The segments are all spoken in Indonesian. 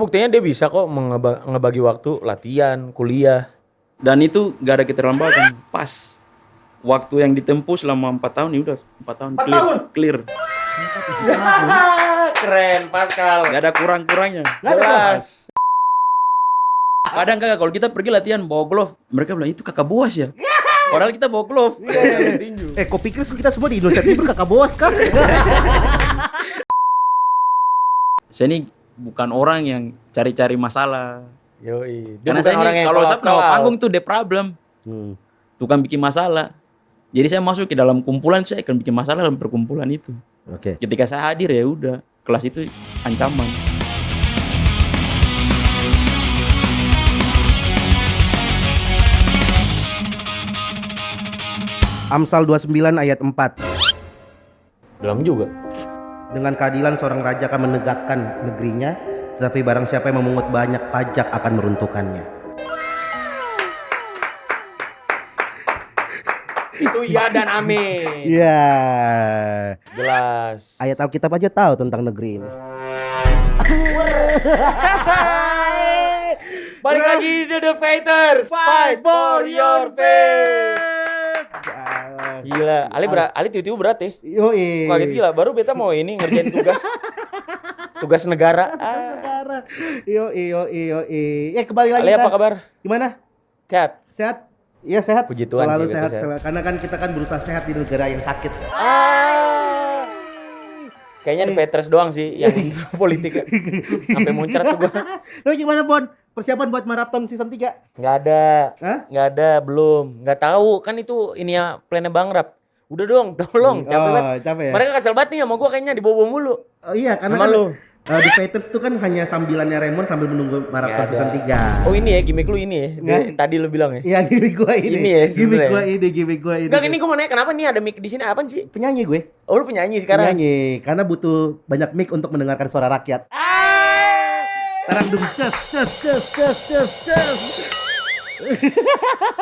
buktinya dia bisa kok ngebagi waktu latihan, kuliah. Dan itu gak ada keterlambatan. Pas waktu yang ditempuh selama 4 tahun ya udah 4 tahun clear. Keren Pascal. Gak ada kurang-kurangnya. Jelas. Kadang kakak kalau kita pergi latihan bawa glove, mereka bilang itu kakak boas ya. Padahal kita bawa glove. Tinju. Kok pikir kita semua di Indonesia Timur kakak boas kah? Saya ini bukan orang yang cari-cari masalah. Yoi. Karena saya ini kalau saya nama panggung tuh the problem. Tukang bikin masalah. Jadi saya masuk ke dalam kumpulan, saya akan bikin masalah dalam perkumpulan itu. Oke. Ketika saya hadir ya udah, kelas itu ancaman. Amsal 29 ayat 4. Dalam juga. Dengan keadilan seorang raja akan menegakkan negerinya, tetapi barang siapa yang memungut banyak pajak akan meruntuhkannya. Itu iya dan amin. Iya. Jelas. Ayat Alkitab aja tahu tentang negeri ini. Balik lagi to the fighters. Fight for your faith. Gila, Ali tiba-tiba berat ya. Yoi. Kaget gila, baru beta mau ini ngerjain tugas. Tugas negara. Negara. Yoi. Kembali lagi. Ali apa kabar? Gimana? Sehat. Sehat? Iya sehat. Puji Tuhan selalu sih, sehat. sehat. Karena kan kita kan berusaha sehat di negara yang sakit. Kayaknya di Petrus doang sih yang politik. Sampai muncrat tuh gua. Lu gimana Bon? Persiapan buat maraton season 3? Nggak ada. Hah? Nggak ada, belum. Nggak tahu, kan itu ini ya plannya Bang Rap. Udah dong, tolong. Capek banget. Capek ya? Mereka kesel banget nih sama gua kayaknya dibawa mulu. Oh iya, karena Sama kan lu. The Fighters itu kan hanya sambilannya Raymond sambil menunggu maraton Nggak ada. season 3. Oh ini ya, gimmick lu ini ya. Nggak. Tadi lu bilang ya. Iya, gimmick gua ini. Ini ya, sebenarnya. Gimmick gua ini. Enggak, ini gua mau nanya kenapa nih ada mic di sini apaan sih? Penyanyi gue. Oh, lu penyanyi sekarang. Penyanyi, karena butuh banyak mic untuk mendengarkan suara rakyat. Tarang dung ces.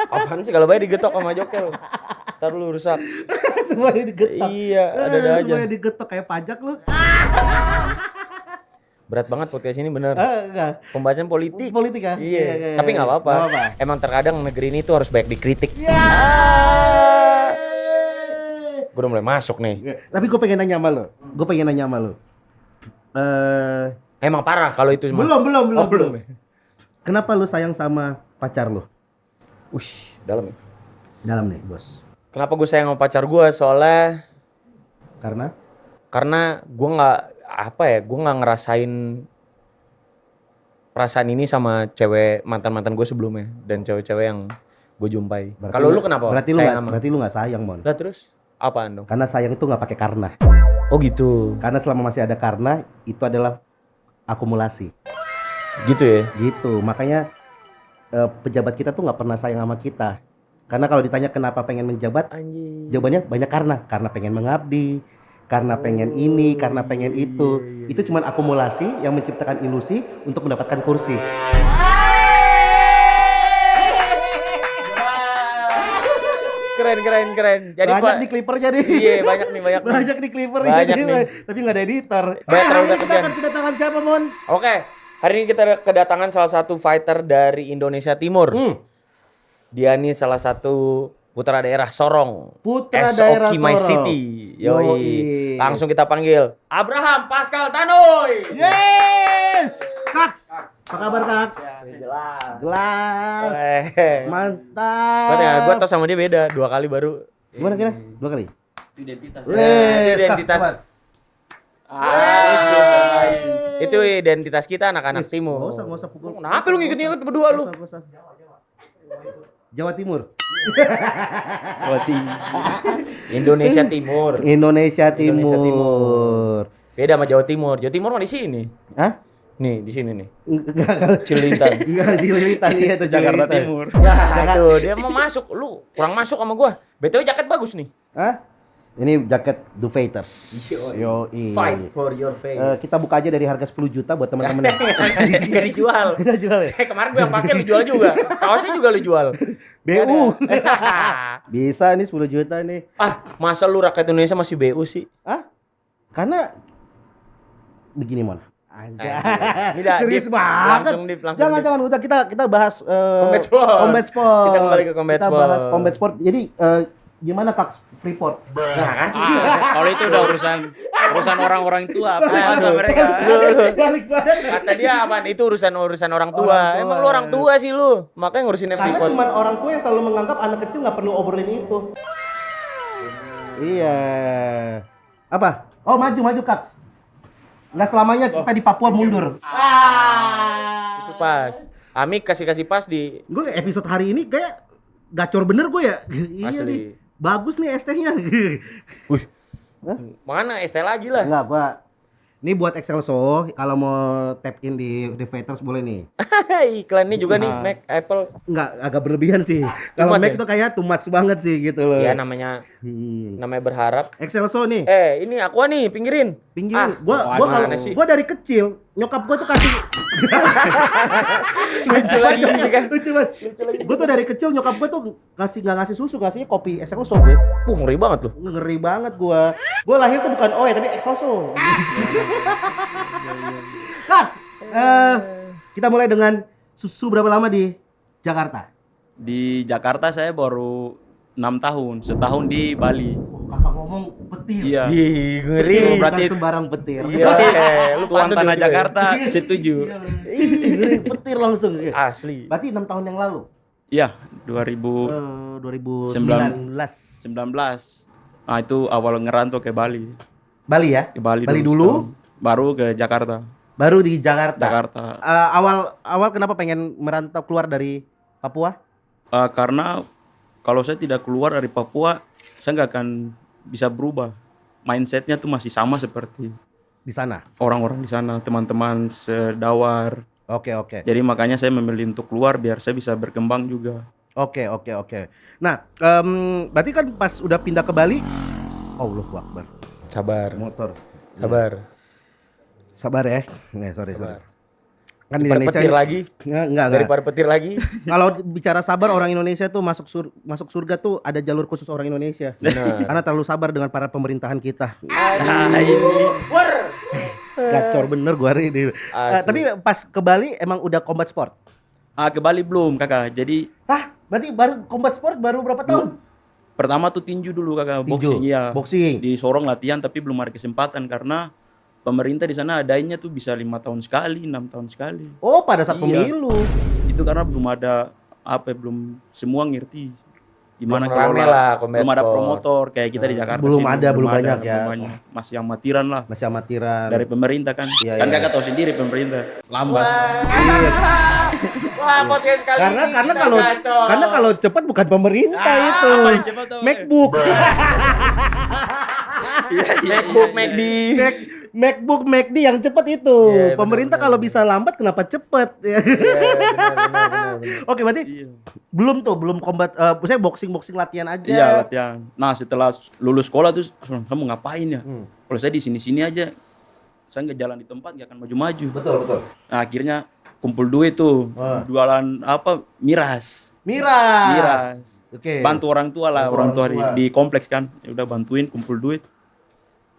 Apaan sih kalau bayi digetok sama Jokel? Ntar lu rusak. Semuanya digetok. Iya, ada aja. Semuanya digetok kayak pajak lu. Berat banget podcast ini bener. Enggak. Pembahasan politik. Politik ya? Iya. Tapi nggak apa-apa. Nggak apa-apa. Emang terkadang negeri ini tuh harus banyak dikritik. Gue udah mulai masuk nih. Tapi gue pengen nanya sama lo. Emang parah kalau itu semua. Belum. Kenapa lu sayang sama pacar lu? Dalam ya. Dalam nih, bos. Kenapa gue sayang sama pacar gue? Soalnya karena gue nggak gue nggak ngerasain perasaan ini sama cewek mantan gue sebelumnya dan cewek-cewek yang gue jumpai. Kalau lu kenapa? Berarti lu nggak sayang, Mon. Lah terus apaan dong? Karena sayang itu nggak pakai karena. Oh gitu. Karena selama masih ada karena itu adalah akumulasi. Gitu ya. Gitu. Makanya pejabat kita tuh nggak pernah sayang sama kita. Karena kalau ditanya kenapa pengen menjabat, Anjing. jawabannya banyak karena pengen mengabdi, karena pengen ini, karena pengen itu. Itu cuma akumulasi yang menciptakan ilusi untuk mendapatkan kursi. Keren. Jadi banyak nih clipper jadi. Iya, banyak nih. Banyak nih clipper Banyak jadi. nih. Tapi nggak ada editor. Terlalu Kita ketinggian. akan kedatangan siapa, Mon? Oke, hari ini kita kedatangan salah satu fighter dari Indonesia Timur. Dia nih salah satu putra daerah Sorong. Putra SOK daerah My Sorong. City. Yoi. Langsung kita panggil Abraham Pascal Tanoy. Yes! Kaks. Apa kabar, Kaks? Jelas. Mantap. Gue tau sama dia beda 2 kali baru. Gimana kira? 2 kali? Identitas. Itu identitas. Kaks, Itu identitas kita anak-anak timur. Nggak usah pukul. Kenapa lu ngikut-ngikut berdua lu? Nggak usah. Jawa Timur. Indonesia Timur. Indonesia Timur. Timur. Beda sama Jawa Timur. Jawa Timur mah di sini. Hah? Nih, di sini nih. Enggak. Cililitan. Enggak Cililitan iya itu Jakarta Cililitan. Timur. Ya, itu dia mau masuk, lu kurang masuk sama gua. BTW jaket bagus nih. Hah? Ini jaket The Fighters. Yoi. Fight for your faith. Kita buka aja dari harga 10 juta buat teman-teman. Enggak dijual. Kita jual ya? Kemarin gua yang pakai lu jual juga. Kaosnya juga lu jual. BU. Bisa nih 10 juta nih. Masa lu rakyat Indonesia masih BU sih? Karena begini, Mon. Anjay. Tidak, Serius Dip. banget. Langsung Jangan udah kita bahas Combat Sport. Combat Sport. Kita kembali ke Combat Kita Sport. bahas Combat Sport. Jadi gimana Kak Freeport? Nah, kan? Kalau itu udah urusan orang-orang tua, apa masa mereka? Balik badan. Kata dia apaan? Itu urusan orang tua. Emang lu orang tua sih lu. Makanya ngurusin Karena Freeport. cuma orang tua yang selalu menganggap anak kecil nggak perlu obrolin itu. Iya. Apa? Oh maju Kak. Nggak selamanya kita di Papua mundur. Itu pas. Amik kasih pas di Gue episode hari ini kayak gacor bener gue ya. Iya Asli. nih. Bagus nih ST-nya. mana ST lagi lah. Enggak, Pak. Ini buat Excelso, kalau mau tap in di Fighters boleh nih. Iklannya juga nih Mac Apple. Enggak, agak berlebihan sih. Kalau much Mac ya? tuh kayak too much banget sih gitu loh. Ya namanya berharap. Excelso nih, Ini Aqua nih, pinggirin. pinggirin. Gua mana sih? gua dari kecil nyokap gua tuh kasih Lucu lagi kan. lucu banget. Gua tuh dari kecil nyokap gua tuh nggak ngasih susu, ngasihnya kopi Excelso gue. Ngeri banget loh. Ngeri banget gua. Gua lahir tuh bukan Oe tapi Excelso. Kas, kita mulai dengan susu berapa lama di Jakarta? Di Jakarta saya baru 6 tahun, setahun di Bali. Kakak ngomong petir. Iya. Ngeri. Petir, Berarti- bukan sembarang petir. Iya. Lu Tuan pantun tanah gitu ya? Jakarta setuju. Ngeri, petir langsung. Asli. Berarti 6 tahun yang lalu. Iya, 2019. 2019. Nah, itu awal ngerantau ke Bali. Bali ya? Ke Bali, dulu, setahun. Baru ke Jakarta. baru di Jakarta. Jakarta. Awal kenapa pengen merantau keluar dari Papua? Karena kalau saya tidak keluar dari Papua, saya nggak akan bisa berubah. Mindsetnya tuh masih sama seperti Di sana. orang-orang di sana, teman-teman sedawar. Oke. Jadi makanya saya memilih untuk keluar biar saya bisa berkembang juga. Oke. Nah, berarti kan pas udah pindah ke Bali, Allahu Akbar. Sabar. Motor. Sabar ya. Nih, sorry. Kan di Indonesia Petir lagi. Enggak. Daripada petir lagi. Kalau bicara sabar, orang Indonesia tuh masuk surga tuh ada jalur khusus orang Indonesia. Benar. Karena terlalu sabar dengan para pemerintahan kita. Nah, ini Gacor bener gua hari ini. Tapi pas ke Bali emang udah combat sport. ke Bali belum, Kakak. Jadi Berarti baru combat sport baru berapa tahun? pertama tuh tinju dulu, Kakak. Tinju, Boxing, iya. boxing. Di Sorong latihan tapi belum ada kesempatan karena pemerintah di sana adainnya tuh bisa 5 tahun sekali, 6 tahun sekali. Oh, pada saat Iya. pemilu. Itu karena belum ada belum semua ngerti gimana Belum rame kelola. lah combat Belum ada sport. promotor kayak kita di Jakarta Belum sini, ada, belum banyak ya. belum banyak. Masih amatiran lah Masih amatiran. dari pemerintah kan. Iya, Kan iya. Kakak tahu sendiri pemerintah lambat. Wah, podcast kali Karena ini karena kita kalau gacor. karena kalau cepat bukan pemerintah itu. apa yang cepat tuh? MacBook. MacBook, MacD. MacBook MacD yang cepat itu. Iya, benar, Pemerintah kalau bisa lambat kenapa cepat? Benar. Oke, berarti belum combat saya boxing latihan aja. Iya latihan. Nah setelah lulus sekolah tuh kamu ngapain ya? Kalau saya di sini aja, saya nggak jalan di tempat nggak akan maju-maju. Betul. Nah akhirnya kumpul duit tuh, jualan miras. Miras. Oke. Bantu orang tua lah, Bantu orang tua orang tua. di kompleks kan. Ya udah bantuin kumpul duit.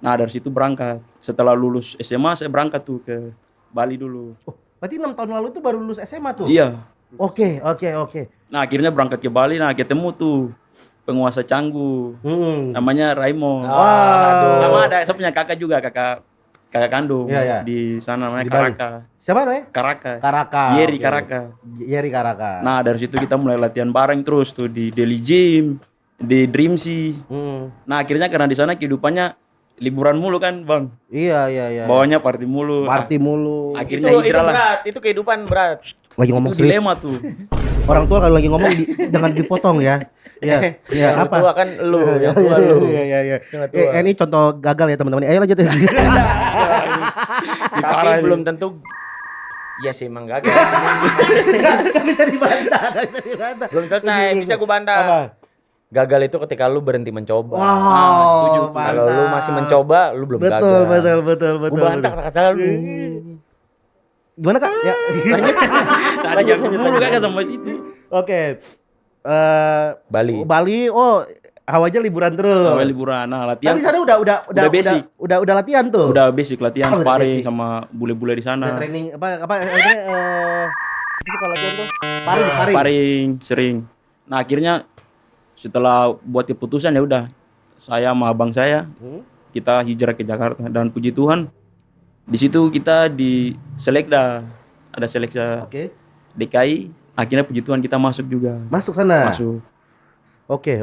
Nah dari situ berangkat. Setelah lulus SMA saya berangkat tuh ke Bali dulu. Oh, berarti 6 tahun lalu itu baru lulus SMA tuh? Iya. Oke. Nah akhirnya berangkat ke Bali, nah ketemu tuh penguasa Canggu. Namanya Raymond. Sama ada, saya punya kakak juga, kakak kandung. Iya. Di sana namanya Di Bali. Karaka. Siapa namanya? Karaka. Yeri Karaka. Yeri Karaka. Nah dari situ kita mulai latihan bareng terus tuh di Daily Gym, di Dream Sea. Nah akhirnya karena di sana kehidupannya liburan mulu kan bang. Iya. Bawanya party mulu. Party mulu. Akhirnya Itu hijrah lah. berat, itu kehidupan berat. Lagi ngomong Itu serius. dilema tuh. Orang tua kalau lagi ngomong jangan dipotong ya. Iya. Yang Apa? tua kan lu, yang tua lu. Iya. Yang tua. Ini contoh gagal ya teman-teman. Ayo lanjut. Tapi belum tentu. Iya sih emang gagal. Gak bisa dibantah. Belum selesai, bisa gue bantah. Apa? Gagal itu ketika lu berhenti mencoba. Wow, Kalau lu masih mencoba, lu belum gagal. Betul. Gue bantah kata-kata lu. Gimana Kak? Ya. Lanjut mulu kakak sampai situ. Oke. Bali. Bali. Oh, Awalnya liburan terus. Awal liburan. Nah, latihan. Tapi sana udah basic. Udah latihan tuh. Udah basic latihan Oh, udah sparring basic. sama bule-bule di Udah sana. training apa itu kalau latihan tuh? Sparring. Sparring sering. Nah, akhirnya setelah buat keputusan ya udah saya sama abang saya kita hijrah ke Jakarta dan puji Tuhan di situ kita di selekda ada seleksi Oke. DKI akhirnya puji Tuhan kita masuk juga Masuk sana. masuk Oke.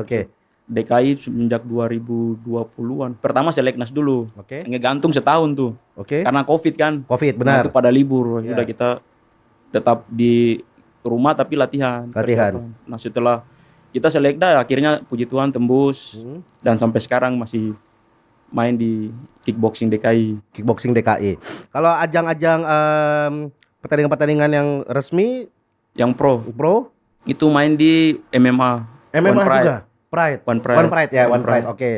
DKI semenjak 2020-an pertama seleknas dulu Oke. ngegantung setahun tuh Oke. karena COVID kan Covid nah, benar. itu pada libur Ya. udah kita tetap di rumah tapi latihan. Persiapan. Nah setelah kita selekda akhirnya puji Tuhan tembus dan sampai sekarang masih main di kickboxing DKI. Kickboxing DKI. Kalau ajang-ajang pertandingan-pertandingan yang resmi Yang pro pro itu main di MMA. MMA One Pride. juga. Pride. One Pride. One Pride ya, One One Pride. Oke.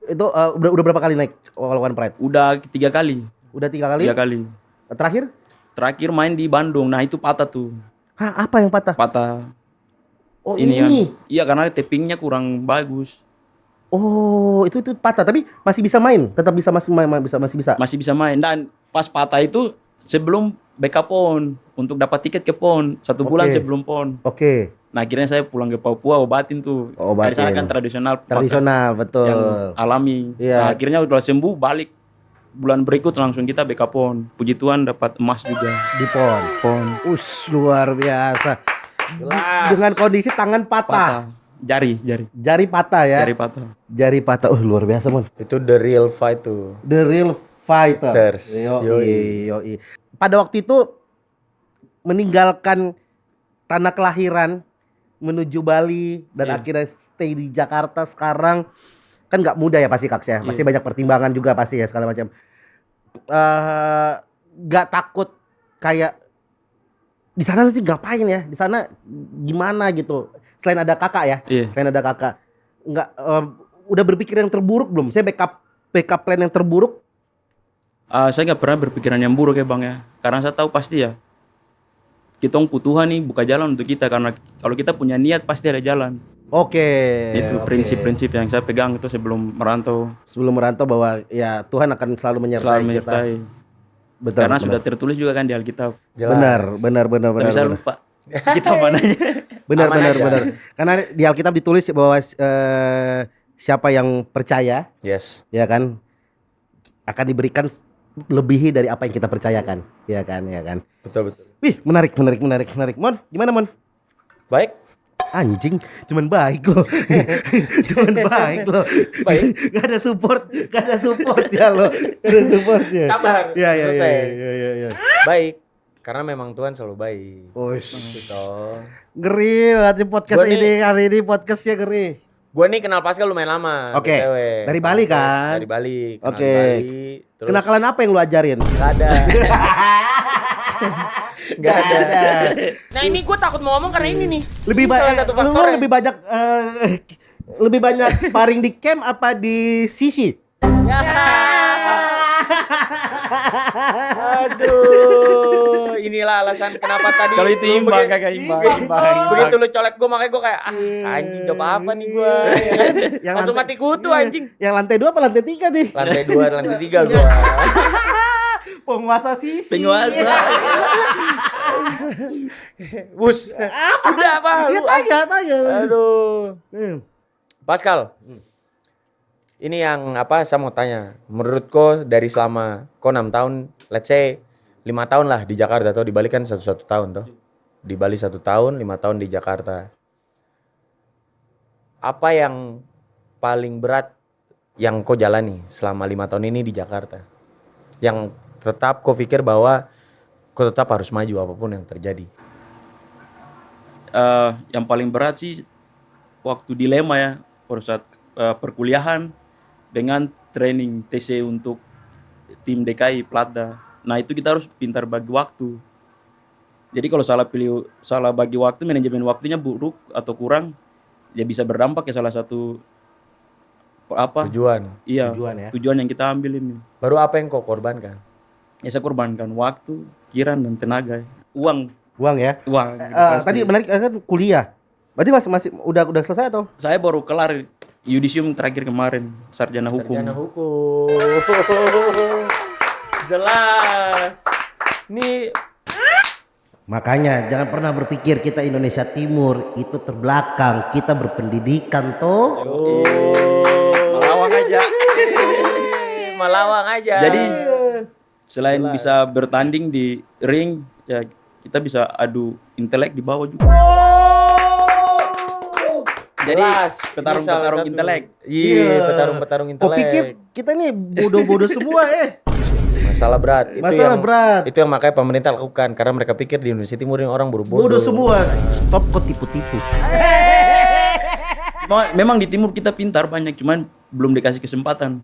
Itu udah berapa kali naik kalau One Pride? Udah 3 kali. Udah 3 kali? 3 kali. Terakhir? Terakhir main di Bandung. Nah itu patah tuh. Hah, apa yang patah? Patah. Oh, Ini ini. kan. Iya karena tappingnya kurang bagus. Oh, itu patah tapi masih bisa main, tetap bisa masih bisa. Masih bisa main dan pas patah itu sebelum backup PON untuk dapat tiket ke PON 1 bulan Oke. sebelum PON. Oke. Nah akhirnya saya pulang ke Papua obatin tuh. Obatin. Dari sana kan tradisional. Tradisional, betul. Yang alami. Iya. Nah, akhirnya udah sembuh balik bulan berikut langsung kita backup PON. Puji Tuhan dapat emas juga. Di PON. PON. Luar biasa. Dengan kondisi tangan patah. Patah. Jari. Jari patah ya. Jari patah. Luar biasa, Mon. Itu the real fight tuh. The real fighters. Yoi. Yoi. Pada waktu itu meninggalkan tanah kelahiran menuju Bali dan akhirnya stay di Jakarta sekarang kan nggak mudah ya pasti Kaks ya. Masih banyak pertimbangan juga pasti ya segala macam. Nggak takut kayak di sana nanti ngapain ya? Di sana gimana gitu? Selain ada kakak ya, Iya. selain ada kakak, nggak udah berpikir yang terburuk belum? Saya backup plan yang terburuk. Saya nggak pernah berpikiran yang buruk ya bang ya. Karena saya tahu pasti ya. Kita Tuhan nih buka jalan untuk kita. Karena kalau kita punya niat pasti ada jalan. Oke. Itu prinsip-prinsip yang saya pegang itu sebelum merantau. Sebelum merantau bahwa ya Tuhan akan selalu menyertai Selalu kita. menyertai. Betul. Karena benar. sudah tertulis juga kan di Alkitab. Benar. Nggak bisa lupa. Kita mananya. Benar. Aman aja. Karena di Alkitab ditulis bahwa siapa yang percaya, Yes. ya kan, akan diberikan lebihi dari apa yang kita percayakan, ya kan. Betul. Wih, menarik. Mon, gimana Mon? Baik. Anjing, cuman baik loh. Cuman baik loh. Baik. Gak ada support ya lo. Gak ada supportnya. Sabar. Ya. Selesai. Baik. Karena memang Tuhan selalu baik. Gitu. Ngeri banget nih podcast Gua nih- ini, hari ini podcastnya ngeri. Gue nih kenal Pascal lumayan lama. Oke. BTW. Dari Bali kan? Dari Bali. Kenal Oke. di Bali. Terus Kenakalan apa yang lu ajarin? Gak ada. Gak ada. ada. Nah ini gue takut mau ngomong karena ini nih. Lebih Ini salah banyak satu faktornya. lebih banyak sparring di camp apa di sisi? Ya. Aduh, inilah alasan kenapa tadi. Kalau itu lu imbang begi- kagak imbang. Begitu lu colek gue makanya gue kayak anjing jawab apa nih gue. Yang Langsung lantai- mati kutu Iya. anjing. Yang lantai 2 apa lantai 3 nih? Lantai 2, lantai 3 gue. Penguasa sisi. Penguasa. Bus. Udah apa? Ya Lu, tanya. Aduh. Hmm. Pascal. Ini yang apa saya mau tanya. Menurut kau dari selama kau 6 tahun, let's say 5 tahun lah di Jakarta atau di Bali kan 1 tahun toh. Di Bali 1 tahun, 5 tahun di Jakarta. Apa yang paling berat yang kau jalani selama 5 tahun ini di Jakarta? Yang tetap kau pikir bahwa kau tetap harus maju apapun yang terjadi. Yang paling berat sih waktu dilema ya pada saat perkuliahan dengan training TC untuk tim DKI Platda. Nah itu kita harus pintar bagi waktu. Jadi kalau salah bagi waktu, manajemen waktunya buruk atau kurang, ya bisa berdampak ya salah satu Tujuan. Iya, Tujuan ya. tujuan yang kita ambil ini. Baru apa yang kau korbankan? Ya saya korbankan waktu, pikiran dan tenaga. Uang. Uang ya. Uang. Pasti. Tadi menarik kan kuliah. Berarti masih udah selesai atau? Saya baru kelar yudisium terakhir kemarin, sarjana hukum. Sarjana hukum. Jelas. Nih Makanya jangan pernah berpikir kita Indonesia Timur itu terbelakang. Kita berpendidikan toh. Malawang aja. Malawang aja. Jadi selain bisa bertanding di ring, ya kita bisa adu intelek di bawah juga. Jadi Jelas. petarung-petarung Ini salah satu. intelek. Iya, petarung-petarung Kau intelek. pikir kita nih bodoh-bodoh semua Masalah berat. Masalah berat. Itu yang makanya pemerintah lakukan karena mereka pikir di Indonesia Timur ini orang bodoh. Bodoh semua. Stop kok tipu-tipu. Memang di timur kita pintar banyak, cuman belum dikasih kesempatan.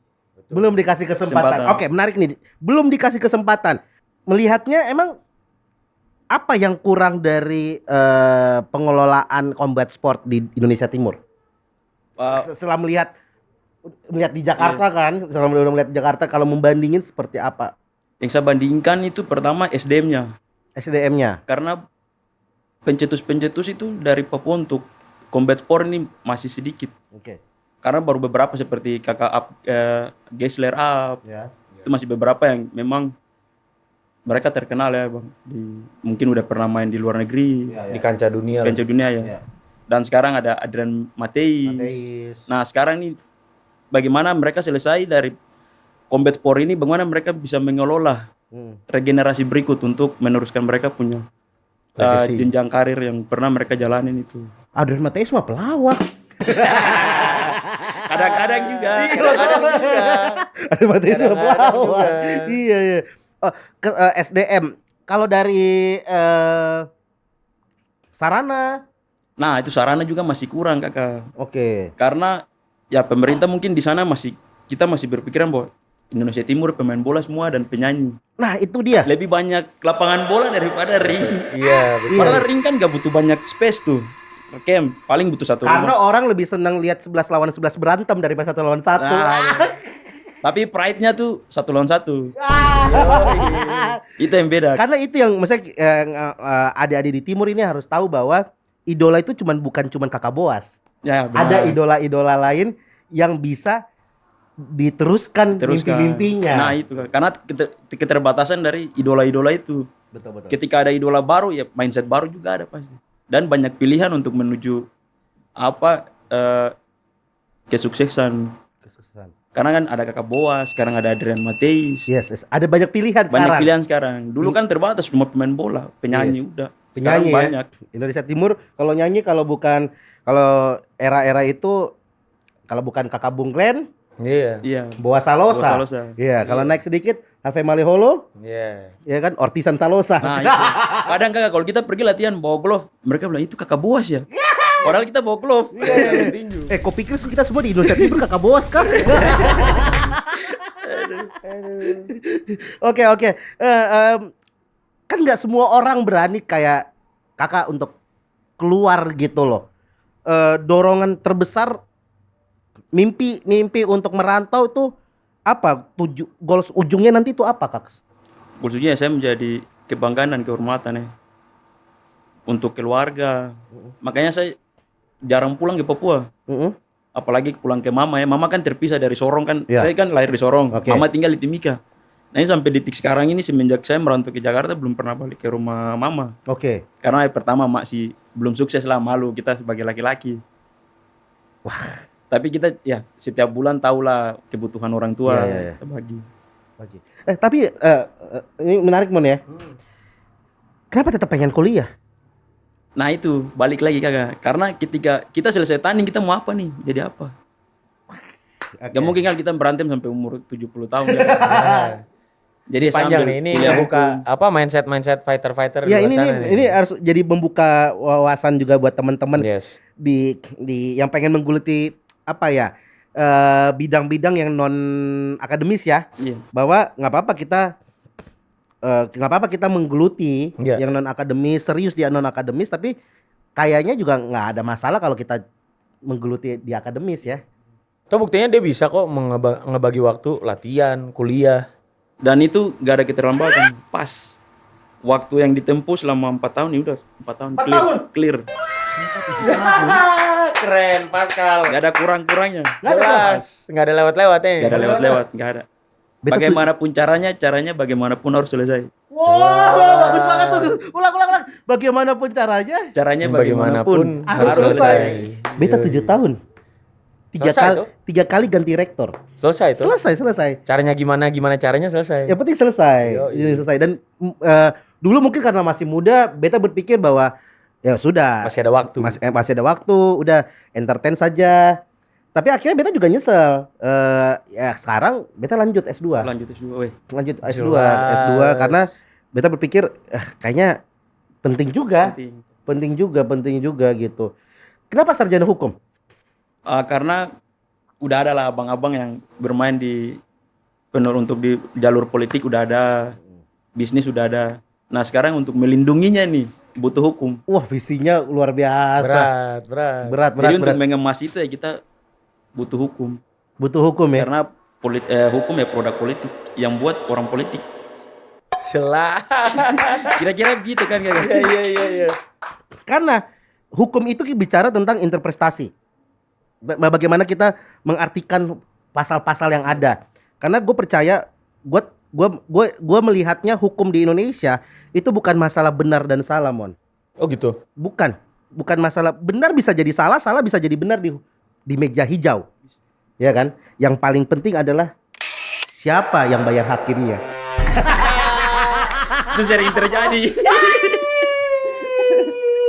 Belum dikasih kesempatan. Oke, menarik nih. Belum dikasih kesempatan. Melihatnya emang apa yang kurang dari pengelolaan combat sport di Indonesia Timur? Setelah melihat di Jakarta kan, setelah melihat di Jakarta, kalau membandingin seperti apa Yang saya bandingkan itu pertama SDM-nya. SDM-nya? Karena pencetus-pencetus itu dari Papua untuk combat sport ini masih sedikit. Oke. Karena baru beberapa seperti kakak up, Gessler up, Ya. itu masih beberapa yang memang mereka terkenal ya bang. Mungkin udah pernah main di luar negeri, Di kancah dunia. kancah dunia ya. Ya. Dan sekarang ada Adrian Mateis. Mateis. Nah sekarang nih bagaimana mereka selesai dari combat sport ini, bagaimana mereka bisa mengelola regenerasi berikut untuk meneruskan mereka punya Legacy. jenjang karir yang pernah mereka jalanin itu. Adrian Mateis mah pelawak. Kadang-kadang juga. Adrian Mateis mah Kadang-kadang pelawak. juga. Iya, iya. Oh, SDM. Kalau dari sarana, Nah itu sarana juga masih kurang kakak. oke. Karena ya pemerintah mungkin di sana kita masih berpikiran bahwa Indonesia Timur pemain bola semua dan penyanyi. Nah, itu dia. Lebih banyak lapangan bola daripada ring. Iya, betul. Padahal ring kan gak butuh banyak space tuh. Camp paling butuh satu Karena rumah. orang lebih senang lihat 11 lawan 11 berantem daripada 1 lawan 1. Nah, tapi pride-nya tuh 1 lawan 1. Itu yang beda. Karena itu yang maksudnya adik-adik di timur ini harus tahu bahwa idola itu bukan cuman Kakak Boas. Ya, benar. Ada idola-idola lain yang bisa diteruskan Teruskan. mimpi-mimpinya. Nah itu kan. Karena keterbatasan dari idola-idola itu. Betul. Ketika ada idola baru ya mindset baru juga ada pasti. Dan banyak pilihan untuk menuju kesuksesan. Karena kan ada Kakak Boas, sekarang ada Adrian Mateis. Yes. Ada banyak pilihan Banyak sekarang. pilihan sekarang. Dulu kan terbatas cuma pemain bola, penyanyi udah. Sekarang Penyanyi banyak. ya. Indonesia Timur kalau nyanyi kalau era-era itu kalau bukan Kakak Bung Glenn, Iya. Iya. Boas Salosa. Boas Salosa. Iya, kalau naik sedikit Harvey Maliholo, Iya. ya kan Ortisan Salosa. Nah, itu. Kadang kakak kalau kita pergi latihan bawa glove, mereka bilang itu Kakak Boas ya. Padahal kita bawa glove. Kok pikir kita semua di Indonesia Timur Kakak Boas kan? Oke. Kan nggak semua orang berani kayak kakak untuk keluar gitu loh. Dorongan terbesar mimpi untuk merantau tuh apa? Goals ujungnya nanti tuh apa, Kak? Khususnya saya menjadi kebanggaan dan kehormatan ya untuk keluarga. Makanya saya jarang pulang ke Papua. Apalagi pulang ke mama ya. Mama kan terpisah dari Sorong kan. Ya. Saya kan lahir di Sorong. Oke. Mama tinggal di Timika. Nah ini sampai detik sekarang ini semenjak saya merantau ke Jakarta belum pernah balik ke rumah mama. Oke. Karena pertama masih belum sukses lah, malu kita sebagai laki-laki. Wah. Tapi kita ya setiap bulan tahulah kebutuhan orang tua. Iya. Kita bagi. Tapi ini menarik Mon ya. Kenapa tetap pengen kuliah? Nah itu balik lagi kakak. Karena ketika kita selesai tanding kita mau apa nih? Jadi apa? Gak mungkin kan kita berantem sampai umur 70 tahun. Ya. Jadi saya Panjang ambil nih ini kuliah buka hukum. apa mindset fighter Ya di ini luar sana nih. ini harus jadi membuka wawasan juga buat teman-teman Yes. di yang pengen menggeluti apa ya bidang-bidang yang non akademis ya. Iya. Bahwa nggak apa-apa kita menggeluti Iya. yang non akademis, serius di non akademis, tapi kayaknya juga nggak ada masalah kalau kita menggeluti di akademis ya. Tuh buktinya dia bisa kok ngebagi waktu latihan, kuliah. Dan itu gak ada keterlambatan. Pas. Waktu yang ditempuh selama 4 tahun ya udah 4 tahun 4 clear. tahun? Clear. Keren, Pascal. Nggak ada kurang-kurangnya. Jelas. Nggak ada lewat-lewatnya. Nggak ada lewat-lewat, nggak ada. Beta Bagaimanapun caranya bagaimanapun harus selesai. Wow, bagus banget tuh. Ulang. Bagaimanapun caranya, Caranya bagaimanapun harus selesai. Beta 7 tahun. Selesai tuh. 3 kali ganti rektor. Selesai itu. Selesai. Caranya gimana caranya selesai. Yang penting selesai. Selesai. Dan dulu mungkin karena masih muda, beta berpikir bahwa ya sudah. Masih ada waktu. Masih ada waktu. Udah entertain saja. Tapi akhirnya beta juga nyesel. Ya sekarang beta lanjut S2. Lanjut S2, weh. Lanjut S2 Jelas. karena beta berpikir kayaknya penting juga. Penting. Penting juga gitu. Kenapa sarjana hukum? Karena udah ada lah abang-abang yang bermain di untuk di jalur politik udah ada, bisnis udah ada. Nah sekarang untuk melindunginya nih butuh hukum. Wah visinya luar biasa. Berat. Jadi untuk mengemas itu ya kita butuh hukum. Butuh hukum ya. Karena hukum ya produk politik yang buat orang politik. Jelas. Kira-kira begitu kan kak? Iya. Karena hukum itu bicara tentang interpretasi. Bagaimana kita mengartikan pasal-pasal yang ada. Karena gue percaya, gue melihatnya hukum di Indonesia itu bukan masalah benar dan salah, Mon. Oh gitu. Bukan masalah benar bisa jadi salah, salah bisa jadi benar di meja hijau. Ya kan? Yang paling penting adalah siapa yang bayar hakimnya. Itu sering terjadi.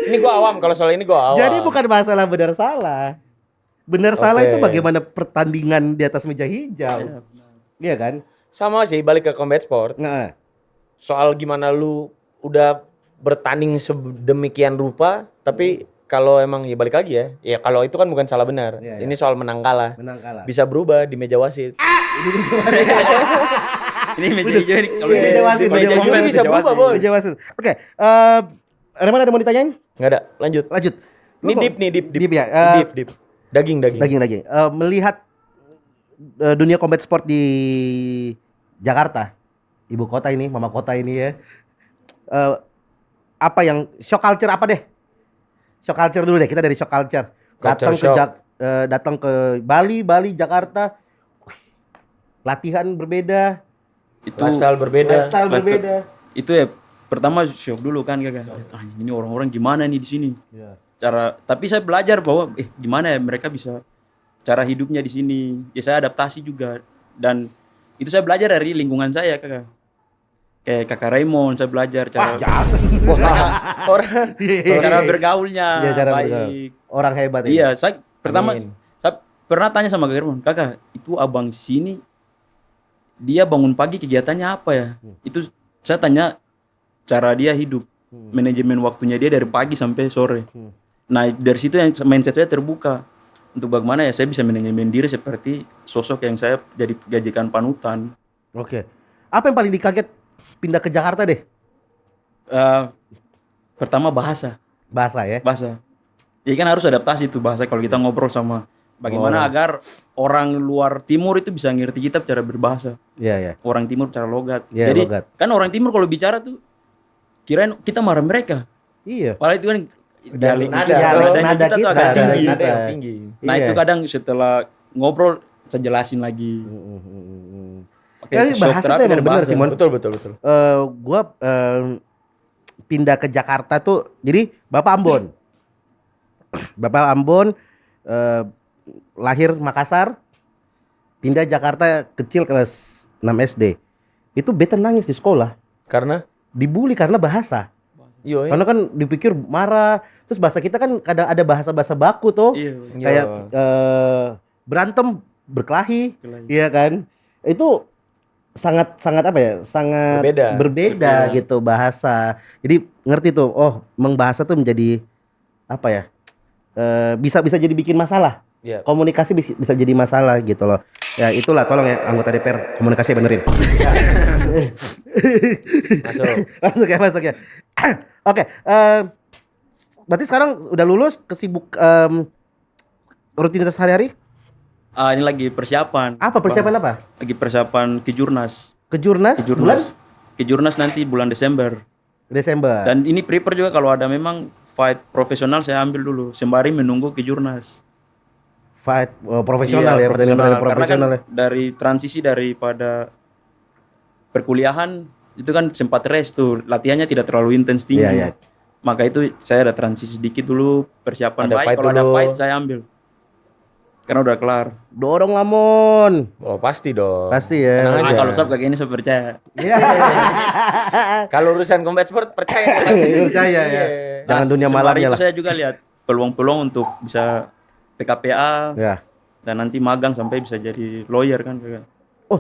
Ini gue awam, kalau soal ini gue awam. Jadi bukan masalah benar salah. Benar salah itu bagaimana pertandingan di atas meja hijau. Iya kan? Sama sih, balik ke combat sport. Nah, Soal gimana lu udah bertanding sedemikian rupa, tapi kalau emang ya balik lagi ya. Ya kalau itu kan bukan salah benar. Iya, Ini soal menang kalah. menang kalah. Bisa berubah di meja wasit. Ini meja hijau ini kalau Meja wasit, meja meja juri wasit. bisa berubah, Bos. Meja wasit. Oke, Reman ada mau ditanyain? Nggak ada, lanjut. Lanjut. Ini deep. Deep ya. Deep. Daging. Daging. Melihat dunia combat sport di Jakarta, ibu kota ini, mama kota ini ya. Apa yang shock culture apa deh? Shock culture dulu deh. Kita dari shock culture. Datang ke Bali, Jakarta. Latihan berbeda. Lifestyle berbeda. Itu ya pertama shock dulu kan kakak. Ini orang-orang gimana nih di sini? Tapi saya belajar bahwa gimana ya mereka bisa cara hidupnya di sini. Ya saya adaptasi juga dan itu saya belajar dari lingkungan saya kakak. Kayak kakak Raymond saya belajar cara cara bergaulnya Iya, cara baik. bergaul. Orang hebat ini. Iya, saya pernah tanya sama kakak Raymond, kakak itu abang sini dia bangun pagi kegiatannya apa ya? Itu saya tanya cara dia hidup, manajemen waktunya dia dari pagi sampai sore. Nah dari situ yang mindset saya terbuka untuk bagaimana ya saya bisa manajemen diri seperti sosok yang saya jadi gajikan panutan. Oke. Apa yang paling dikaget pindah ke Jakarta deh? Pertama bahasa. Bahasa ya. Jadi kan harus adaptasi tuh bahasa kalau kita ngobrol sama bagaimana agar orang luar timur itu bisa ngerti kita cara berbahasa. Iya. Orang timur cara logat. Iya, Jadi logat. kan orang timur kalau bicara tuh kirain kita marah mereka. Iya. Padahal itu kan nada kita tuh agak tinggi. Nada yang tinggi. Nah Iya. itu kadang setelah ngobrol saya jelasin lagi. Tapi bahasa itu emang benar sih, Mon. Betul. Gua pindah ke Jakarta tuh, jadi Bapak Ambon, lahir Makassar, pindah Jakarta kecil kelas 6 SD. Itu beta nangis di sekolah, Karena dibully karena bahasa. iya. Karena kan dipikir marah, terus bahasa kita kan kadang ada bahasa-bahasa baku tuh, Iya. kayak berantem, berkelahi, iya kan? Itu sangat apa ya? Sangat berbeda gitu bahasa. Jadi ngerti tuh, oh, emang bahasa tuh menjadi apa ya? Bisa jadi bikin masalah. Iya. Komunikasi bisa jadi masalah gitu loh. Ya itulah, tolong ya anggota DPR komunikasi benerin. Masuk ya. Oke, berarti sekarang udah lulus, kesibuk rutinitas hari-hari? Ini lagi persiapan. Apa persiapan apa? Lagi persiapan Kejurnas. Kejurnas bulan Kejurnas nanti bulan Desember. Desember. Dan ini prepare juga kalau ada memang fight profesional saya ambil dulu sembari menunggu ke Jurnas. Fight profesional ya, pertandingan profesional karena ya. kan dari transisi daripada perkuliahan itu kan sempat rest tuh, latihannya tidak terlalu intens tinggi. Iya, iya. Maka itu saya ada transisi sedikit dulu, persiapan Ada baik. fight Kalau ada dulu. fight saya ambil. Karena udah kelar. Dorong Lamon. Oh pasti dong. Pasti ya. Tenang aja. Kalau sab kayak gini saya percaya. Iya. Kalau urusan combat sport percaya. Percaya ya. Jangan dunia sembari malamnya itu lah. saya juga lihat peluang-peluang untuk bisa PKPA Ya. dan nanti magang sampai bisa jadi lawyer kan. Oh,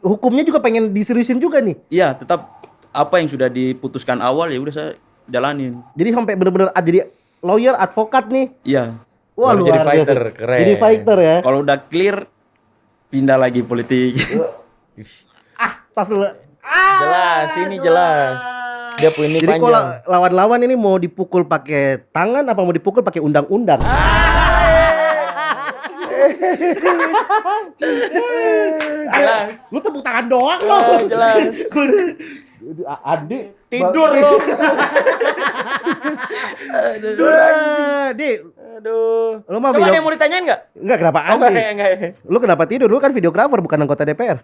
hukumnya juga pengen diseriusin juga nih. Iya, tetap apa yang sudah diputuskan awal ya udah saya jalanin. Jadi sampai bener-bener jadi lawyer, advokat nih. Iya. Wah, Baru luar jadi biasa. fighter, keren. Jadi fighter ya. Kalau udah clear pindah lagi politik. Tas dulu. Jelas, ini jelas. Dia punya ini Jadi kalau panjang. lawan-lawan ini mau dipukul pakai tangan apa mau dipukul pakai undang-undang? Jelas. Lu tepuk tangan doang loh. Jelas. Andi Tidur lo. Dik, Aduh. lu mau Coba ada video? yang mau ditanyain nggak? Enggak, kenapa Oh, Andi? enggak. Lu kenapa tidur? Lu kan videografer bukan anggota DPR.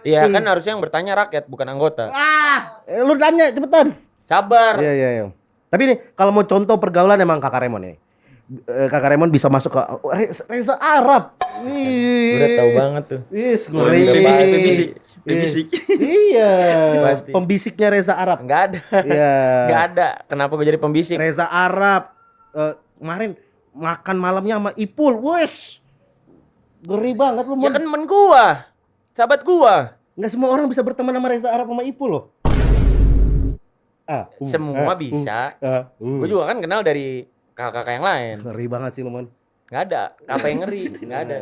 Iya kan harusnya yang bertanya rakyat bukan anggota. Lu tanya cepetan. Sabar. Iya, iya, iya. Tapi nih, kalau mau contoh pergaulan emang Kakak Raymond nih. Kakak Raymond bisa masuk ke Reza Arab. Udah tahu banget tuh. Wis, Pembisik. Iya. Pasti. Pembisiknya Reza Arab. Enggak ada. Iya. Enggak ada. Kenapa gue jadi pembisik? Reza Arab kemarin makan malamnya sama Ipul. Wes. Ngeri banget lu. Ya kan temen gua. Sahabat gua. Enggak semua orang bisa berteman sama Reza Arab sama Ipul loh. Semua bisa. Gue juga kan kenal dari kakak-kakak yang lain. Ngeri banget sih, Momon. Nggak ada. Apa yang ngeri? Nggak ada.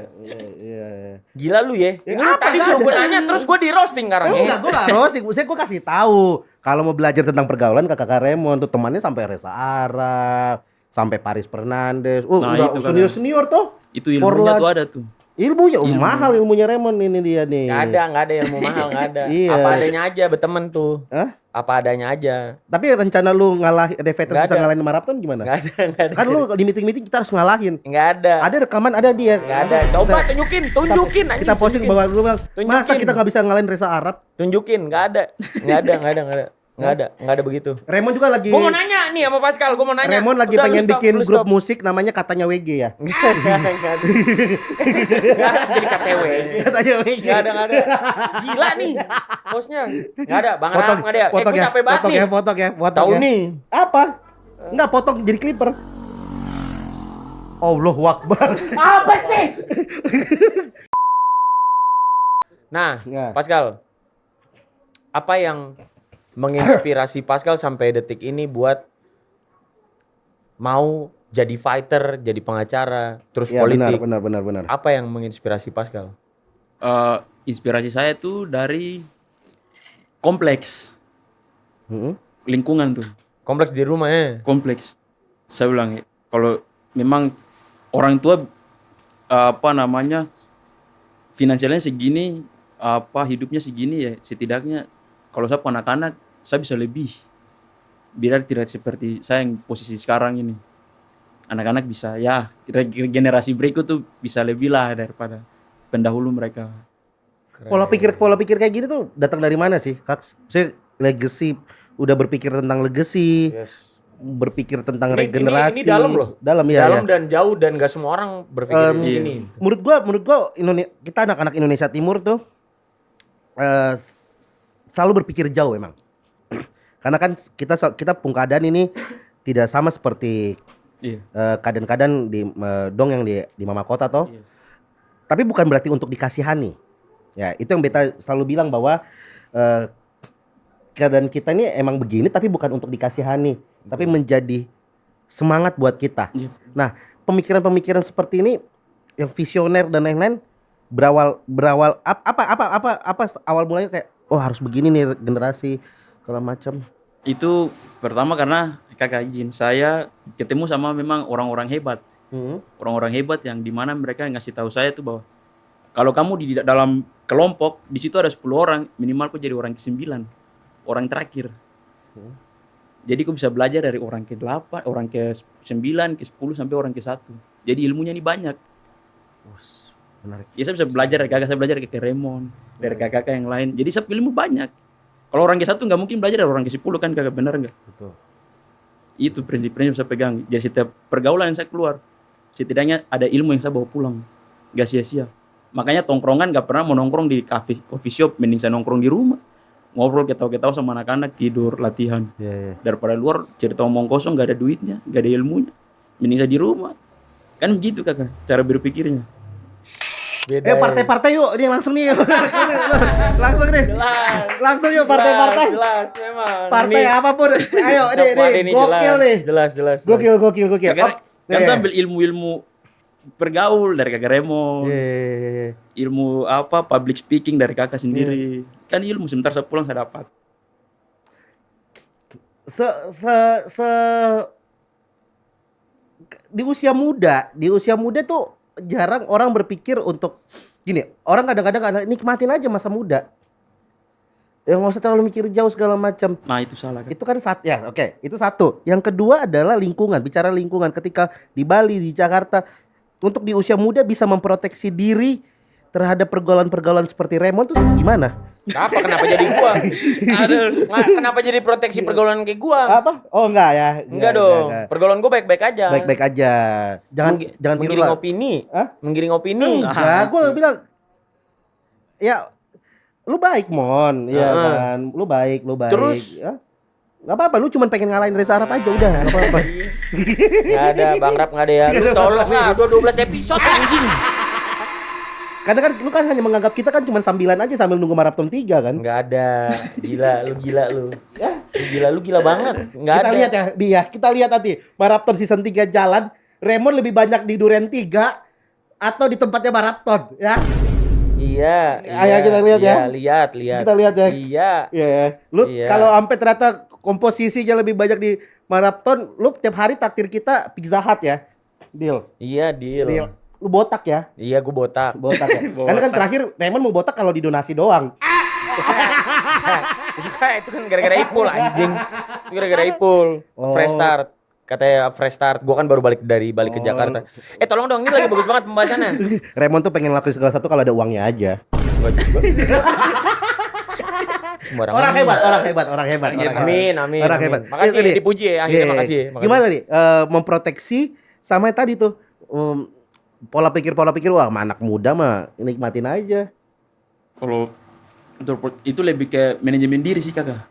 Iya. Gila lu ya. Ya, Lu apa, tadi nggak suruh ada. gue nanya terus gue di roasting sekarang ya. Enggak, gue gak roasting. Gue kasih tahu. Kalau mau belajar tentang pergaulan Kakak Raymond tuh temannya sampai Reza Arab, sampai Paris Fernandes. Nah, udah itu kan. senior tuh. Itu ilmunya tuh ada tuh. Ilmunya mahal ilmunya Raymond ini dia nih. Nggak ada ilmu mahal, nggak ada. Iya. Apa adanya aja berteman tuh. Hah? Apa adanya aja. Tapi rencana lu Deveter Nggak bisa ada. ngalahin Marapton gimana? Nggak ada. Kan lu di meeting-meeting kita harus ngalahin. Nggak ada. Ada rekaman, ada dia. Nggak ada. Coba tunjukin anjing. Kita posting bahwa lu bilang, masa Tunjukin. kita nggak bisa ngalahin Reza Arab? Tunjukin, nggak ada. Nggak ada begitu. Raymond juga lagi. Gue mau nanya nih sama Pascal, gue mau nanya. Raymond lagi Udah, pengen lu stop, bikin lu grup stop. musik namanya katanya WG ya. Nggak ada. Jadi KTW. Katanya WG. Nggak ada. Gila nih hostnya. Nggak ada. Bang Potong, Ram nggak ada. potong Gue ya, capek banget potong nih. ya, potong ya, potong Tahu ya. nih. Apa? Enggak potong jadi clipper. Allahu Akbar. Apa sih? Nah, Ya. Pascal. Apa yang menginspirasi Pascal sampai detik ini buat mau jadi fighter, jadi pengacara, terus Ya, politik? benar. Apa yang menginspirasi Pascal? Inspirasi saya tuh dari kompleks lingkungan tuh, Kompleks di rumah ya. kompleks. Saya bilang kalau memang orang tua finansialnya segini, hidupnya segini ya, setidaknya kalau saya anak-anak saya bisa lebih, biar tidak seperti saya yang posisi sekarang ini. Anak-anak bisa ya, generasi berikut tuh bisa lebih lah daripada pendahulu mereka. Pola pikir kayak gini tuh datang dari mana sih, Kak? Saya legacy, udah berpikir tentang legacy, Yes. berpikir tentang Ini regenerasi. dalam loh. Dalam ya. Dalam ya. dan jauh dan gak semua orang berpikir begini. Menurut gua kita anak-anak Indonesia Timur tuh selalu berpikir jauh emang. Karena kan kita Pungkadan ini tidak sama seperti Iya. kadang-kadang di dong yang di Mama Kota toh. Iya. Tapi bukan berarti untuk dikasihani. Ya, itu yang beta selalu bilang bahwa keadaan kita ini emang begini tapi bukan untuk dikasihani, tapi menjadi semangat buat kita. Iya. Nah, pemikiran-pemikiran seperti ini yang visioner dan lain-lain berawal apa awal mulanya kayak harus begini nih generasi segala macam. Itu pertama karena kakak izin saya ketemu sama memang orang-orang hebat. Orang-orang hebat yang dimana mereka ngasih tahu saya tuh bahwa kalau kamu di dalam kelompok di situ ada 10 orang, minimal kok jadi orang ke-9, orang terakhir. Jadi kau bisa belajar dari orang ke-8, orang ke-9, ke-10 sampai orang ke-1. Jadi ilmunya ini banyak. Menarik. Ya saya bisa belajar dari kakak, saya belajar dari Raymond, dari kakak yang lain. Jadi saya ilmu banyak. Kalau orang ke-1 nggak mungkin belajar dari orang ke-10 kan, kakak, benar nggak? Betul. Itu prinsip-prinsip saya pegang. Jadi setiap pergaulan yang saya keluar, setidaknya ada ilmu yang saya bawa pulang. Gak sia-sia. Makanya tongkrongan gak pernah mau nongkrong di coffee shop, mending saya nongkrong di rumah. Ngobrol ketawa-ketawa sama anak-anak, tidur, latihan. Iya. Daripada luar cerita omong kosong, gak ada duitnya, gak ada ilmunya. Mending saya di rumah. Kan begitu kakak, cara berpikirnya. Beda. Partai-partai yuk, ini langsung nih. Langsung nih. Jelas. Langsung yuk partai-partai. Jelas, memang. Partai Ini- apapun. Ayo, Squad nih. ini Gokil nih. Jelas. Gokil. Karena kan iya. sambil ilmu-ilmu bergaul dari kakak Remo, Iya. ilmu apa public speaking dari kakak sendiri. Kan ilmu sebentar saya pulang saya dapat. Se di usia muda tuh jarang orang berpikir untuk gini. Orang kadang-kadang ada nikmatin aja masa muda. Ya nggak usah terlalu mikir jauh segala macam. Nah itu salah kan. Itu kan itu satu. Yang kedua adalah lingkungan. Bicara lingkungan, ketika di Bali, di Jakarta, untuk di usia muda bisa memproteksi diri terhadap pergaulan-pergaulan seperti Raymond tuh gimana? Kenapa jadi gua? Aduh. Kenapa jadi proteksi pergaulan kayak gua? Apa? Oh enggak ya. Enggak dong. Pergaulan gua baik-baik aja. Baik-baik aja. Jangan tiru menggiring lah. opini. Hah? Menggiring opini. Enggak, gua bilang ya lu baik Mon, ya kan. Lu baik. Terus? Ya. Gak apa-apa, lu cuma pengen ngalahin Reza Arab aja udah, gak apa-apa. Enggak ada Bang Rap, enggak ada ya. Lu tolong lah, 12 episode anjing. Karena kan lu kan hanya menganggap kita kan cuma sambilan aja sambil nunggu Marathon 3 kan. Enggak ada. Gila lu. Lu gila banget. Enggak Kita ada. lihat ya, kita lihat nanti Marathon season 3 jalan, Raymond lebih banyak di Duren 3 atau di tempatnya Marathon, ya. Iya. Ayo kita lihat ya. Lihat. Kita lihat ya. Iya. Iya. Lu Iya. kalau sampai ternyata komposisinya lebih banyak di Marathon, lu tiap hari takdir kita Pizza Hut ya. Deal. Iya, deal. Lu botak ya. Iya, gua botak. Botak ya. Karena kan terakhir Raymond mau botak kalau didonasi doang. itu kan gara-gara Ipul anjing. Itu gara-gara Ipul. Oh. Fresh start. Katanya fresh start. Gua kan baru balik ke Jakarta. Tolong dong, ini lagi bagus banget pembahasannya. Raymond tuh pengen lakuin segala satu kalau ada uangnya aja. Gua juga. Sembarang Orang hebat. Amin. Orang hebat. Makasih Itu nih. dipuji ya, akhirnya Iya. makasih. Gimana nih memproteksi sama yang tadi tuh pola pikir wah sama anak muda mah nikmatin aja. Kalau itu lebih ke manajemen diri sih kakak.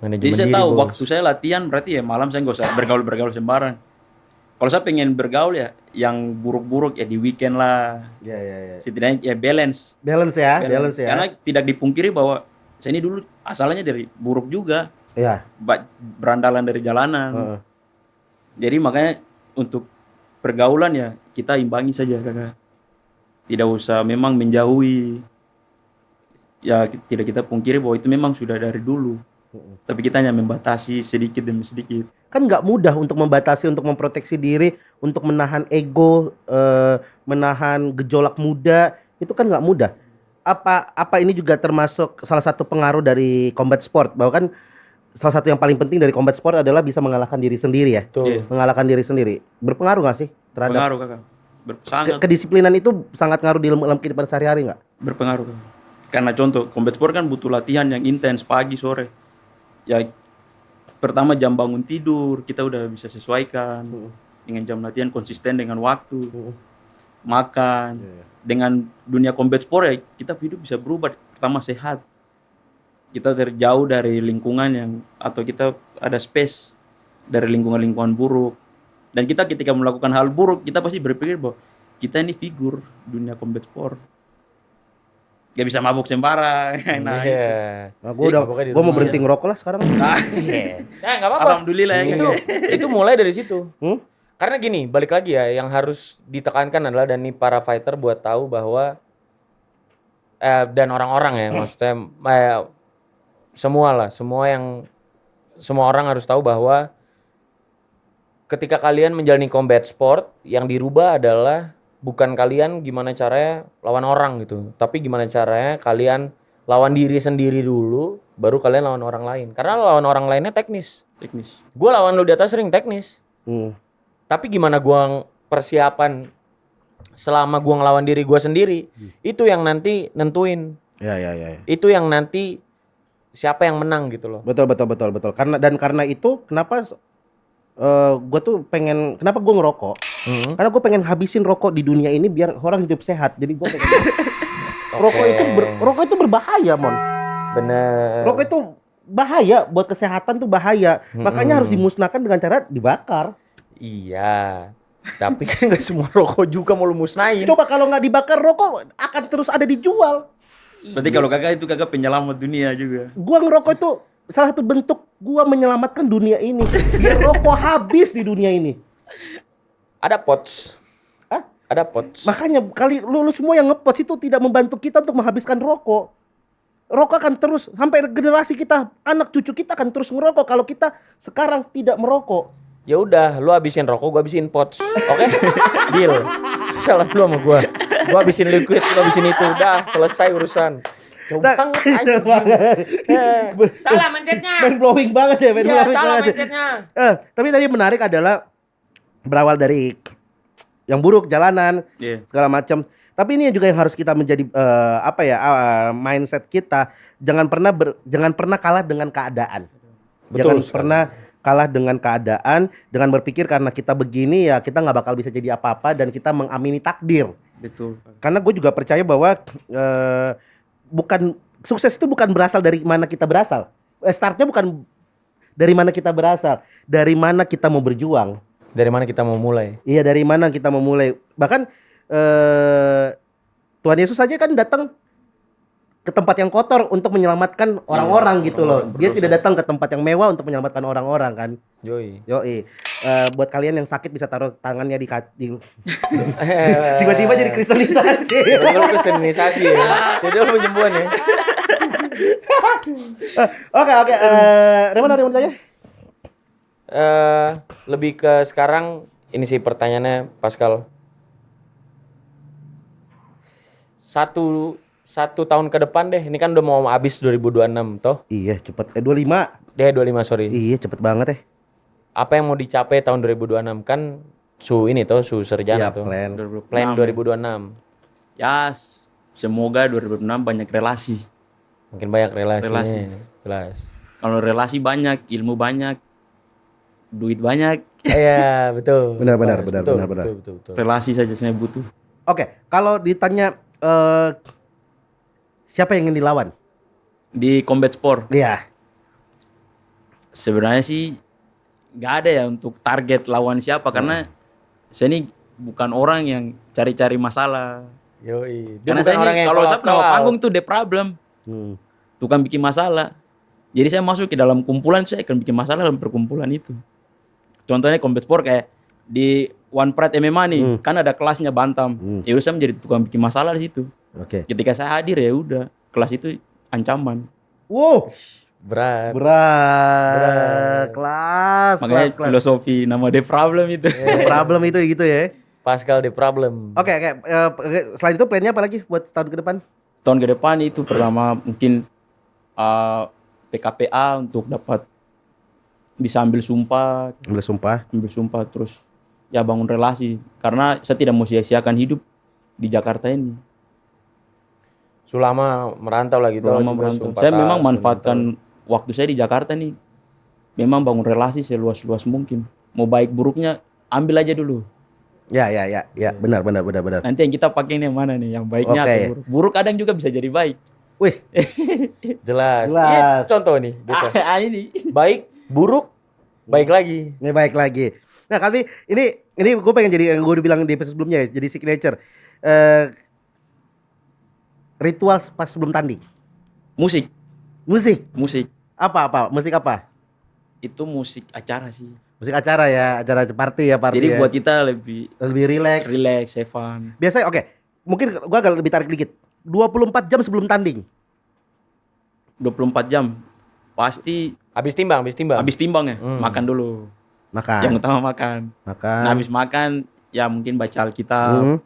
Manajemen Jadi saya diri, tahu Bos. waktu saya latihan berarti ya malam saya nggak usah bergaul sembarang. Kalau saya pengen bergaul ya yang buruk-buruk ya di weekend lah. Iya. Setidaknya ya balance. Balance ya. Karena tidak dipungkiri bahwa saya ini dulu asalnya dari buruk juga. Iya. Berandalan dari jalanan. Heeh. Jadi makanya untuk pergaulan ya kita imbangi saja kakak. Tidak usah memang menjauhi. Ya tidak kita pungkiri bahwa itu memang sudah dari dulu. Tapi kita hanya membatasi sedikit demi sedikit. Kan nggak mudah untuk membatasi, untuk memproteksi diri, untuk menahan ego, menahan gejolak muda, itu kan nggak mudah. Apa ini juga termasuk salah satu pengaruh dari combat sport, bahwa kan salah satu yang paling penting dari combat sport adalah bisa mengalahkan diri sendiri ya. Tuh. Iya. Mengalahkan diri sendiri. Berpengaruh nggak sih terhadap Pengaruh kakak. Sangat kedisiplinan itu sangat ngaruh di dalam kehidupan sehari-hari nggak? berpengaruh kakak. Karena contoh combat sport kan butuh latihan yang intens pagi sore. Ya pertama jam bangun tidur kita udah bisa sesuaikan dengan jam latihan, konsisten dengan waktu, makan. Dengan dunia combat sport ya kita hidup bisa berubah. Pertama sehat, kita terjauh dari lingkungan yang atau kita ada space dari lingkungan buruk. Dan kita ketika melakukan hal buruk kita pasti berpikir bahwa kita ini figur dunia combat sport. Gak bisa mabuk sembarang. Nah, Iya. Nah, gue mau berhenti ngerokok lah sekarang. Nah, Ya enggak apa-apa. alhamdulillah ya Itu mulai dari situ. Hmm? Karena gini, balik lagi ya, yang harus ditekankan adalah dan nih para fighter buat tahu bahwa dan orang-orang ya, maksudnya semua orang harus tahu bahwa ketika kalian menjalani combat sport, yang dirubah adalah bukan kalian gimana caranya lawan orang gitu, tapi gimana caranya kalian lawan diri sendiri dulu, baru kalian lawan orang lain. Karena lawan orang lainnya teknis. Teknis. Gue lawan lu di atas ring teknis. Hmm. Tapi gimana gua persiapan selama gua ngelawan diri gua sendiri, itu yang nanti nentuin. Ya. Itu yang nanti siapa yang menang gitu loh. Betul. Karena itu kenapa gue tuh pengen, kenapa gue ngerokok? Karena gue pengen habisin rokok di dunia ini biar orang hidup sehat. Jadi gue pengen rokok itu berbahaya, Mon. Bener. Rokok itu bahaya buat kesehatan tuh bahaya. Makanya harus dimusnahkan dengan cara dibakar. Iya. Tapi kan gak semua rokok juga mau lu musnahin. Coba kalau nggak dibakar rokok akan terus ada dijual. Berarti kalau kakak itu kakak penyelamat dunia juga. Gua ngerokok itu salah satu bentuk gua menyelamatkan dunia ini. Biar rokok habis di dunia ini. Ada pots. Hah? Ada pots. Makanya kali lu semua yang ngepots itu tidak membantu kita untuk menghabiskan rokok. Rokok akan terus sampai generasi kita, anak cucu kita akan terus ngerokok kalau kita sekarang tidak merokok. Ya udah, lu habisin rokok, gua habisin pots. Oke? Deal. Salah lu sama gua. Gua habisin liquid, lu habisin itu. Udah, selesai urusan. Jauh banget anjing. Salah mindsetnya. Mind blowing banget ya, mind Iya, blowing salah banget. mindsetnya. Tapi tadi menarik adalah berawal dari yang buruk, jalanan, Iya. segala macam. Tapi ini juga yang harus kita menjadi mindset kita. Jangan pernah kalah dengan keadaan. Jangan Betul sekali. pernah kalah dengan keadaan, dengan berpikir karena kita begini ya kita nggak bakal bisa jadi apa-apa dan kita mengamini takdir. Betul. Karena gue juga percaya bahwa bukan sukses itu bukan berasal dari mana kita berasal. Startnya bukan dari mana kita berasal, dari mana kita mau berjuang. Dari mana kita mau mulai? Iya, dari mana kita mau mulai. Bahkan Tuhan Yesus saja kan datang ke tempat yang kotor untuk menyelamatkan orang-orang gitu loh. Dia tidak datang ke tempat yang mewah untuk menyelamatkan orang-orang kan. Yoi. Yoi. Buat kalian yang sakit bisa taruh tangannya tiba-tiba jadi kristenisasi. Jadi lu kristenisasi ya. Jadi lu penyembuhan ya. Oke. Raymond ada yang mau tanya? Lebih ke sekarang ini sih pertanyaannya Pascal. Satu tahun ke depan deh. Ini kan udah mau habis 2026 toh. Iya, cepet. 25. 25 sorry. Iya, cepet banget ya. Apa yang mau dicapai tahun 2026 kan su sarjana Iya, tuh. plan. Plan 2026. Ya, semoga 2006 banyak relasi. Mungkin banyak relasinya. Relasi. Jelas. Kalau relasi banyak, ilmu banyak, duit banyak, Iya, betul. Benar. Betul. relasi saja saya butuh. Oke, kalau ditanya siapa yang ingin dilawan? Di combat sport Iya. sebenarnya sih nggak ada ya untuk target lawan siapa karena saya ini bukan orang yang cari-cari masalah. Yoi. Dia Karena bukan saya orang ini yang kalau saya call out. nama panggung tuh the problem, tukang bikin masalah. Jadi saya masuk ke dalam kumpulan saya akan bikin masalah dalam perkumpulan itu. Contohnya combat sport kayak di One Pride MMA nih, kan ada kelasnya bantam. Ya udah saya menjadi tukang bikin masalah di situ. Oke. Ketika saya hadir ya udah, kelas itu ancaman. Wow, Berat. kelas. Makanya filosofi nama The Problem itu. Problem itu gitu ya. Pascal the problem. Oke. Selain itu plannya apa lagi buat tahun ke depan? Tahun ke depan itu pertama mungkin PKPA untuk dapat bisa ambil sumpah terus ya bangun relasi karena saya tidak mau sia-siakan hidup di Jakarta ini. Selama merantau lah gitu. Selama juga merantau. sumpah Saya tas, memang sumpah manfaatkan waktu saya di Jakarta nih. Memang bangun relasi seluas-luas mungkin. Mau baik buruknya ambil aja dulu. Ya, benar. Nanti yang kita pakai ini yang mana nih? Yang baiknya Oke. atau buruk? Buruk kadang juga bisa jadi baik. Wih, Jelas. Jelas. Iya, contoh nih gitu. Ini. Baik, buruk, baik lagi. ini baik lagi. Nah, kali ini gue pengen jadi yang gue udah bilang di episode sebelumnya ya, jadi signature. Ritual pas sebelum tanding. Musik. Apa? Musik apa? Itu musik acara sih. Musik acara ya, acara party ya. Jadi ya. buat kita lebih lebih relax, have fun. Biasanya oke. Mungkin gua agak lebih tarik dikit. 24 jam sebelum tanding. 24 jam. Pasti Habis timbang. habis timbang ya, makan dulu. Makan. Yang utama makan. Nah, habis makan ya mungkin baca Alkitab.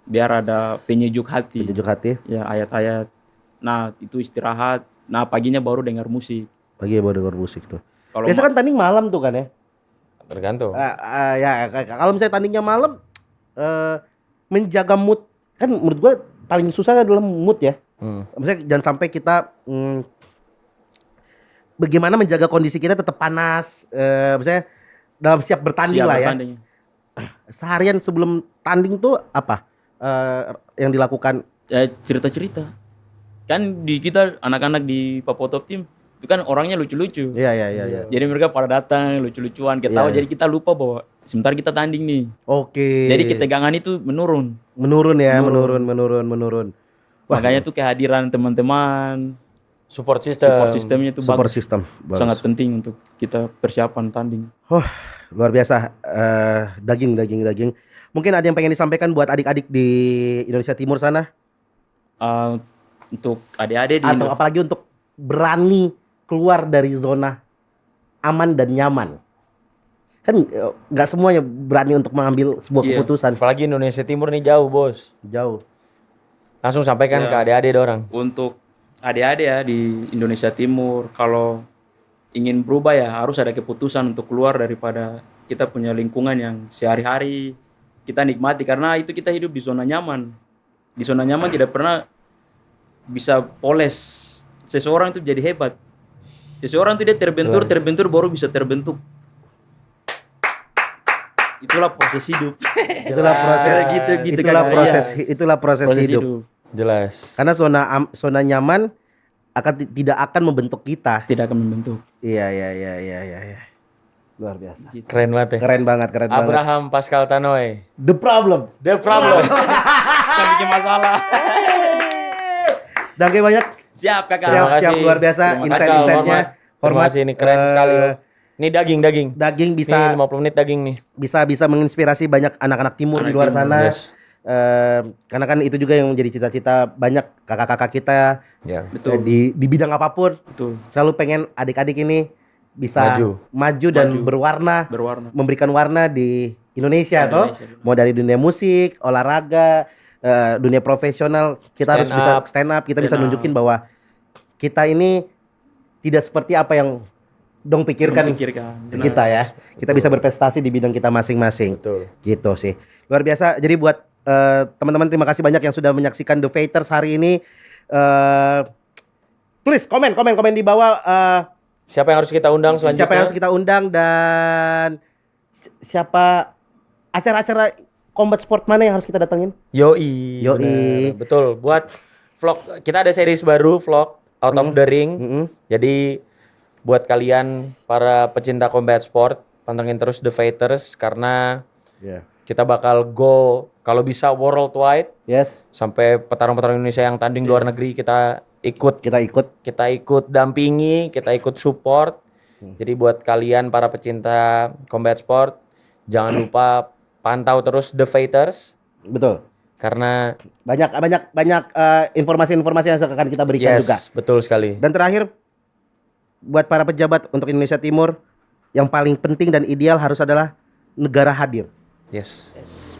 Biar ada penyejuk hati. Penyejuk hati. Ya ayat-ayat. Nah, itu istirahat. Nah, paginya baru dengar musik. Pagi baru denger musik tuh. Kalau Biasa kan tanding malam tuh kan ya. Tergantung. Ya kalau misalnya tandingnya malam menjaga mood kan menurut gua paling susah adalah mood ya. Maksudnya jangan sampai kita bagaimana menjaga kondisi kita tetap panas, misalnya dalam siap bertanding lah ya. bertanding. Seharian sebelum tanding tuh apa yang dilakukan? Cerita-cerita. Kan di kita anak-anak di Papua Top Team itu kan orangnya lucu-lucu. Iya. Jadi mereka pada datang lucu-lucuan, ketawa. Jadi kita lupa bahwa sebentar kita tanding nih. Oke. Jadi ketegangan itu menurun. Menurun. Makanya tuh kehadiran teman-teman, Support system. sistemnya itu Support bagus. system. Bagus. Sangat penting untuk kita persiapan tanding. Luar biasa. Daging. Mungkin ada yang pengen disampaikan buat adik-adik di Indonesia Timur sana? Untuk adik-adik di Atau apalagi untuk berani keluar dari zona aman dan nyaman. Kan nggak semuanya berani untuk mengambil sebuah keputusan. Apalagi Indonesia Timur nih jauh, Bos. Jauh. Langsung sampaikan ke adik-adik orang. Untuk adik-adik ya di Indonesia Timur, kalau ingin berubah ya harus ada keputusan untuk keluar daripada kita punya lingkungan yang sehari-hari kita nikmati, karena itu kita hidup di zona nyaman. Di zona nyaman tidak pernah bisa poles seseorang itu jadi hebat. Seseorang itu dia terbentur baru bisa terbentuk. Itulah proses hidup. Itulah proses itulah proses hidup. Jelas. Karena zona nyaman tidak akan membentuk kita. Tidak akan membentuk. Iya. Luar biasa. Keren banget ya. Keren banget. Abraham Pascal Tanoe. The problem. Kita bikin masalah. Danke banyak. Siap kakak. Siap luar biasa insight-insightnya. Hormat. Ini keren sekali. Ini daging. Daging bisa Ini 50 menit daging nih. bisa menginspirasi banyak anak-anak timur di luar sana. Yes. Karena kan itu juga yang menjadi cita-cita banyak kakak-kakak kita Ya. Betul. di bidang apapun. Betul. Selalu pengen adik-adik ini bisa maju dan berwarna, memberikan warna di Indonesia toh. Mau dari dunia musik, olahraga, dunia profesional, kita harus bisa stand up, kita bisa nunjukin bahwa kita ini tidak seperti apa yang dong pikirkan kita ya. Kita bisa berprestasi di bidang kita masing-masing. Betul. Gitu sih. Luar biasa. Jadi buat teman-teman terima kasih banyak yang sudah menyaksikan The Fighters hari ini. Tulis komen di bawah Siapa yang harus kita undang selanjutnya? siapa yang harus kita undang dan siapa acara-acara combat sport mana yang harus kita datengin? Yoi. Bener. Betul. Buat vlog, kita ada series baru vlog Out of the Ring. Jadi buat kalian para pecinta combat sport, pantengin terus The Fighters karena kita bakal go kalau bisa worldwide. Yes. Sampai petarung-petarung Indonesia yang tanding luar negeri kita ikut dampingi, kita ikut support. Jadi buat kalian para pecinta combat sport, jangan lupa pantau terus The Fighters. Betul. Karena banyak informasi-informasi yang akan kita berikan juga. Betul sekali. Dan terakhir buat para pejabat untuk Indonesia Timur, yang paling penting dan ideal harus adalah negara hadir. Yes.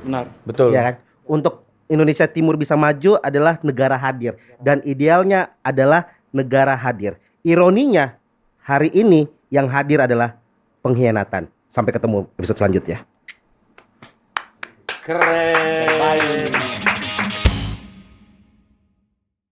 Benar. Betul. Ya kan? Untuk Indonesia Timur bisa maju adalah negara hadir dan idealnya adalah negara hadir. Ironinya hari ini yang hadir adalah pengkhianatan. Sampai ketemu episode selanjutnya. Keren.